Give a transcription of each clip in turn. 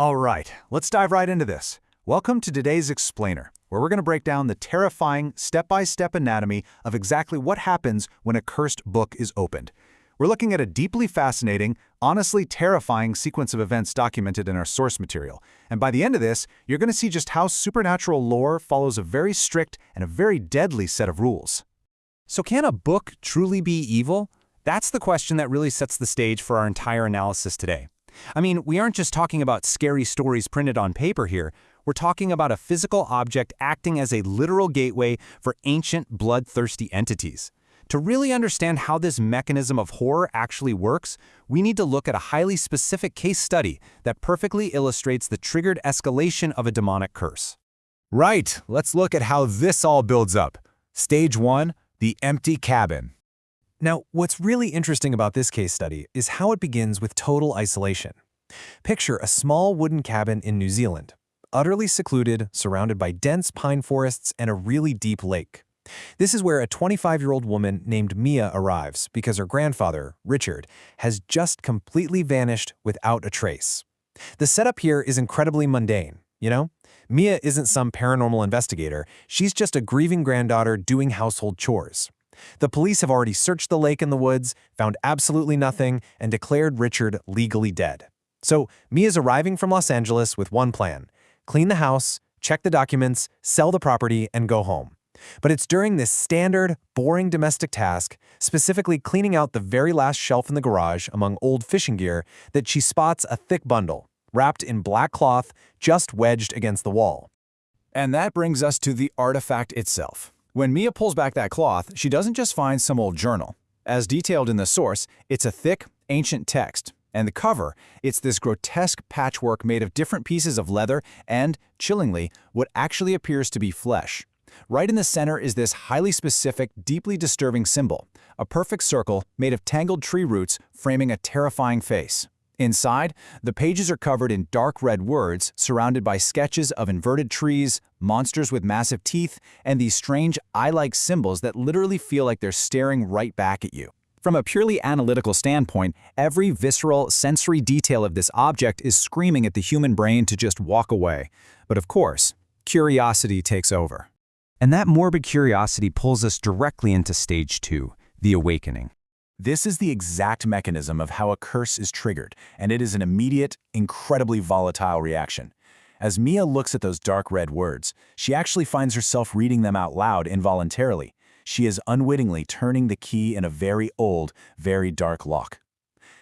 All right, let's dive right into this. Welcome to today's Explainer, where we're going to break down the terrifying step-by-step anatomy of exactly what happens when a cursed book is opened. We're looking at a deeply fascinating, honestly terrifying sequence of events documented in our source material. And by the end of this, you're going to see just how supernatural lore follows a very strict and a very deadly set of rules. So can a book truly be evil? That's the question that really sets the stage for our entire analysis today. I mean, we aren't just talking about scary stories printed on paper here. We're talking about a physical object acting as a literal gateway for ancient, bloodthirsty entities. To really understand how this mechanism of horror actually works, we need to look at a highly specific case study that perfectly illustrates the triggered escalation of a demonic curse. Right, let's look at how this all builds up. Stage 1, the empty cabin. Now, what's really interesting about this case study is how it begins with total isolation. Picture a small wooden cabin in New Zealand, utterly secluded, surrounded by dense pine forests and a really deep lake. This is where a 25-year-old woman named Mia arrives because her grandfather, Richard, has just completely vanished without a trace. The setup here is incredibly mundane, you know? Mia isn't some paranormal investigator, she's just a grieving granddaughter doing household chores. The police have already searched the lake and the woods, found absolutely nothing, and declared Richard legally dead. So Mia's arriving from Los Angeles with one plan: clean the house, check the documents, sell the property, and go home. But it's during this standard, boring domestic task, specifically cleaning out the very last shelf in the garage among old fishing gear, that she spots a thick bundle, wrapped in black cloth, just wedged against the wall. And that brings us to the artifact itself. When Mia pulls back that cloth, she doesn't just find some old journal. As detailed in the source, it's a thick, ancient text. And the cover, it's this grotesque patchwork made of different pieces of leather and, chillingly, what actually appears to be flesh. Right in the center is this highly specific, deeply disturbing symbol, a perfect circle made of tangled tree roots framing a terrifying face. Inside, the pages are covered in dark red words surrounded by sketches of inverted trees, monsters with massive teeth, and these strange eye-like symbols that literally feel like they're staring right back at you. From a purely analytical standpoint, every visceral, sensory detail of this object is screaming at the human brain to just walk away. But of course, curiosity takes over. And that morbid curiosity pulls us directly into stage 2, the awakening. This is the exact mechanism of how a curse is triggered, and it is an immediate, incredibly volatile reaction. As Mia looks at those dark red words, she actually finds herself reading them out loud involuntarily. She is unwittingly turning the key in a very old, very dark lock.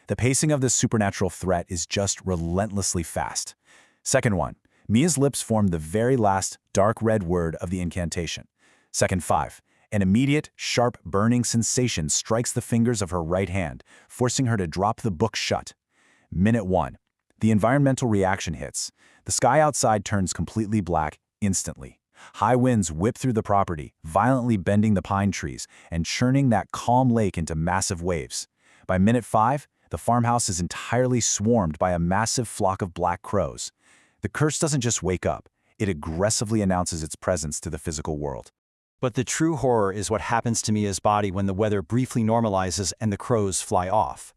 The pacing of this supernatural threat is just relentlessly fast. Second 1. Mia's lips form the very last dark red word of the incantation. Second 5. An immediate, sharp, burning sensation strikes the fingers of her right hand, forcing her to drop the book shut. Minute 1. The environmental reaction hits. The sky outside turns completely black instantly. High winds whip through the property, violently bending the pine trees and churning that calm lake into massive waves. By minute 5, the farmhouse is entirely swarmed by a massive flock of black crows. The curse doesn't just wake up, it aggressively announces its presence to the physical world. But the true horror is what happens to Mia's body when the weather briefly normalizes and the crows fly off.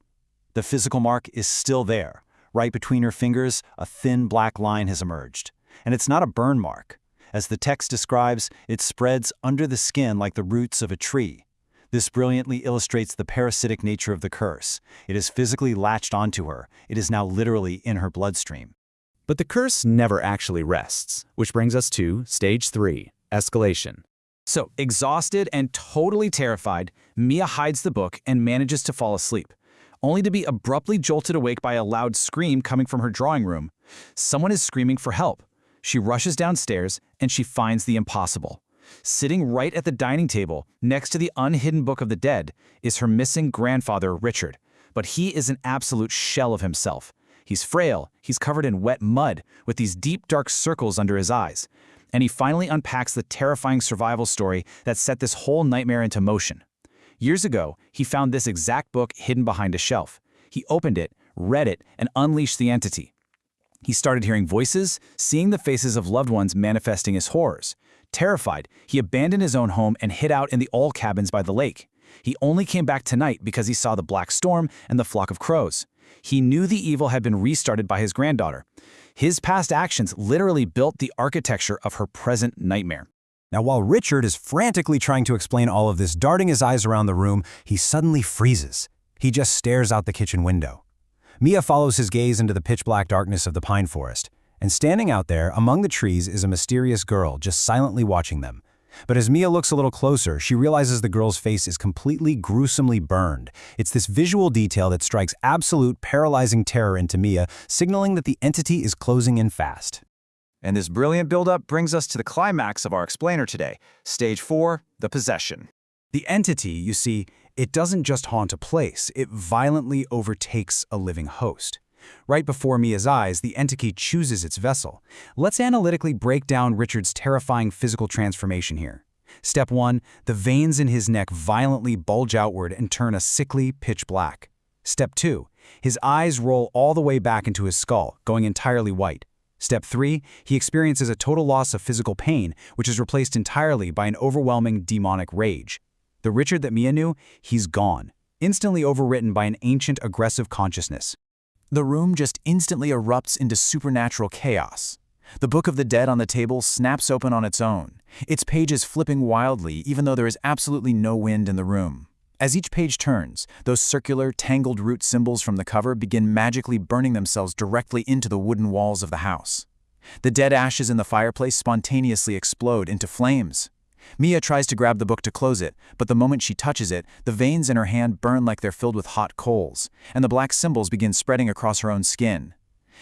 The physical mark is still there. Right between her fingers, a thin black line has emerged. And it's not a burn mark. As the text describes, it spreads under the skin like the roots of a tree. This brilliantly illustrates the parasitic nature of the curse. It is physically latched onto her. It is now literally in her bloodstream. But the curse never actually rests, which brings us to stage 3, escalation. So, exhausted and totally terrified, Mia hides the book and manages to fall asleep, only to be abruptly jolted awake by a loud scream coming from her drawing room. Someone is screaming for help. She rushes downstairs and she finds the impossible. Sitting right at the dining table, next to the unhidden Book of the Dead, is her missing grandfather, Richard. But he is an absolute shell of himself. He's frail, he's covered in wet mud, with these deep dark circles under his eyes. And he finally unpacks the terrifying survival story that set this whole nightmare into motion. Years ago, he found this exact book hidden behind a shelf. He opened it, read it, and unleashed the entity. He started hearing voices, seeing the faces of loved ones manifesting his horrors. Terrified, he abandoned his own home and hid out in the old cabins by the lake. He only came back tonight because he saw the black storm and the flock of crows. He knew the evil had been restarted by his granddaughter. His past actions literally built the architecture of her present nightmare. Now, while Richard is frantically trying to explain all of this, darting his eyes around the room, he suddenly freezes. He just stares out the kitchen window. Mia follows his gaze into the pitch-black darkness of the pine forest, and standing out there among the trees is a mysterious girl just silently watching them. But as Mia looks a little closer, she realizes the girl's face is completely gruesomely burned. It's this visual detail that strikes absolute paralyzing terror into Mia, signaling that the entity is closing in fast. And this brilliant buildup brings us to the climax of our explainer today. Stage 4, the possession. The entity, you see, it doesn't just haunt a place, it violently overtakes a living host. Right before Mia's eyes, the entity chooses its vessel. Let's analytically break down Richard's terrifying physical transformation here. Step 1, the veins in his neck violently bulge outward and turn a sickly pitch black. Step 2, his eyes roll all the way back into his skull, going entirely white. Step 3, he experiences a total loss of physical pain, which is replaced entirely by an overwhelming demonic rage. The Richard that Mia knew, he's gone, instantly overwritten by an ancient aggressive consciousness. The room just instantly erupts into supernatural chaos. The Book of the Dead on the table snaps open on its own, its pages flipping wildly even though there is absolutely no wind in the room. As each page turns, those circular, tangled root symbols from the cover begin magically burning themselves directly into the wooden walls of the house. The dead ashes in the fireplace spontaneously explode into flames. Mia tries to grab the book to close it, but the moment she touches it, the veins in her hand burn like they're filled with hot coals, and the black symbols begin spreading across her own skin.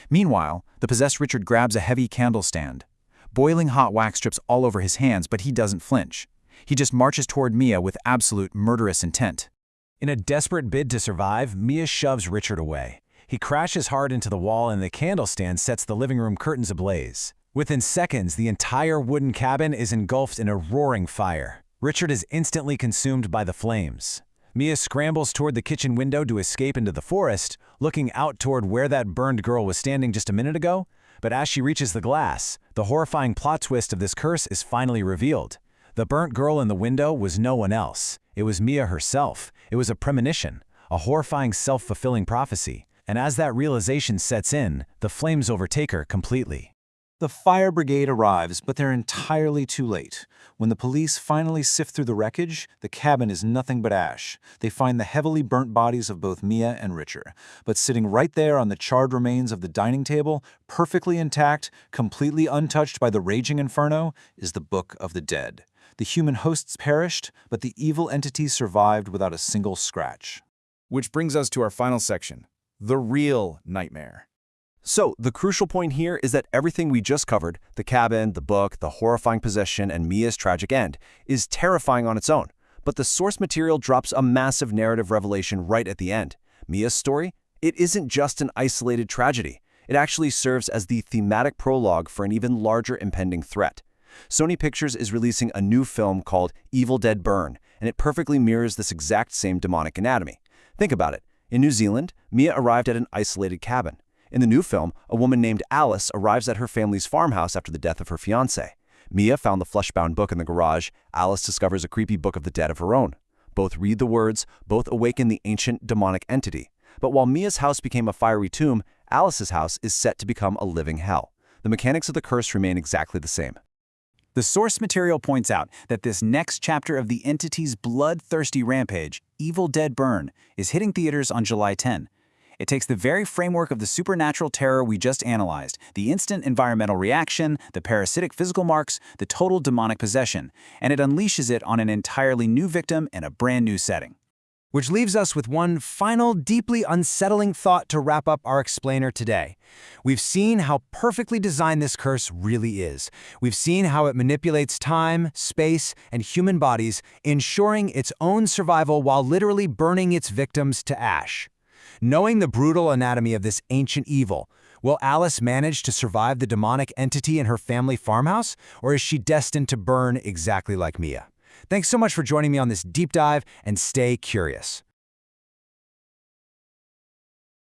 Meanwhile, the possessed Richard grabs a heavy candle stand. Boiling hot wax drips all over his hands, but he doesn't flinch. He just marches toward Mia with absolute murderous intent. In a desperate bid to survive, Mia shoves Richard away. He crashes hard into the wall and the candle stand sets the living room curtains ablaze. Within seconds, the entire wooden cabin is engulfed in a roaring fire. Richard is instantly consumed by the flames. Mia scrambles toward the kitchen window to escape into the forest, looking out toward where that burned girl was standing just a minute ago. But as she reaches the glass, the horrifying plot twist of this curse is finally revealed. The burnt girl in the window was no one else. It was Mia herself. It was a premonition, a horrifying self-fulfilling prophecy. And as that realization sets in, the flames overtake her completely. The fire brigade arrives, but they're entirely too late. When the police finally sift through the wreckage, the cabin is nothing but ash. They find the heavily burnt bodies of both Mia and Richard. But sitting right there on the charred remains of the dining table, perfectly intact, completely untouched by the raging inferno, is the Book of the Dead. The human hosts perished, but the evil entity survived without a single scratch. Which brings us to our final section, the real nightmare. So, the crucial point here is that everything we just covered, the cabin, the book, the horrifying possession, and Mia's tragic end, is terrifying on its own. But the source material drops a massive narrative revelation right at the end. Mia's story? It isn't just an isolated tragedy. It actually serves as the thematic prologue for an even larger impending threat. Sony Pictures is releasing a new film called Evil Dead Burn, and it perfectly mirrors this exact same demonic anatomy. Think about it. In New Zealand, Mia arrived at an isolated cabin. In the new film, a woman named Alice arrives at her family's farmhouse after the death of her fiancé. Mia found the flesh-bound book in the garage. Alice discovers a creepy Book of the Dead of her own. Both read the words, both awaken the ancient demonic entity. But while Mia's house became a fiery tomb, Alice's house is set to become a living hell. The mechanics of the curse remain exactly the same. The source material points out that this next chapter of the entity's bloodthirsty rampage, Evil Dead Burn, is hitting theaters on July 10. It takes the very framework of the supernatural terror we just analyzed, the instant environmental reaction, the parasitic physical marks, the total demonic possession, and it unleashes it on an entirely new victim in a brand new setting. Which leaves us with one final, deeply unsettling thought to wrap up our explainer today. We've seen how perfectly designed this curse really is. We've seen how it manipulates time, space, and human bodies, ensuring its own survival while literally burning its victims to ash. Knowing the brutal anatomy of this ancient evil, will Alice manage to survive the demonic entity in her family farmhouse, or is she destined to burn exactly like Mia? Thanks so much for joining me on this deep dive, and stay curious.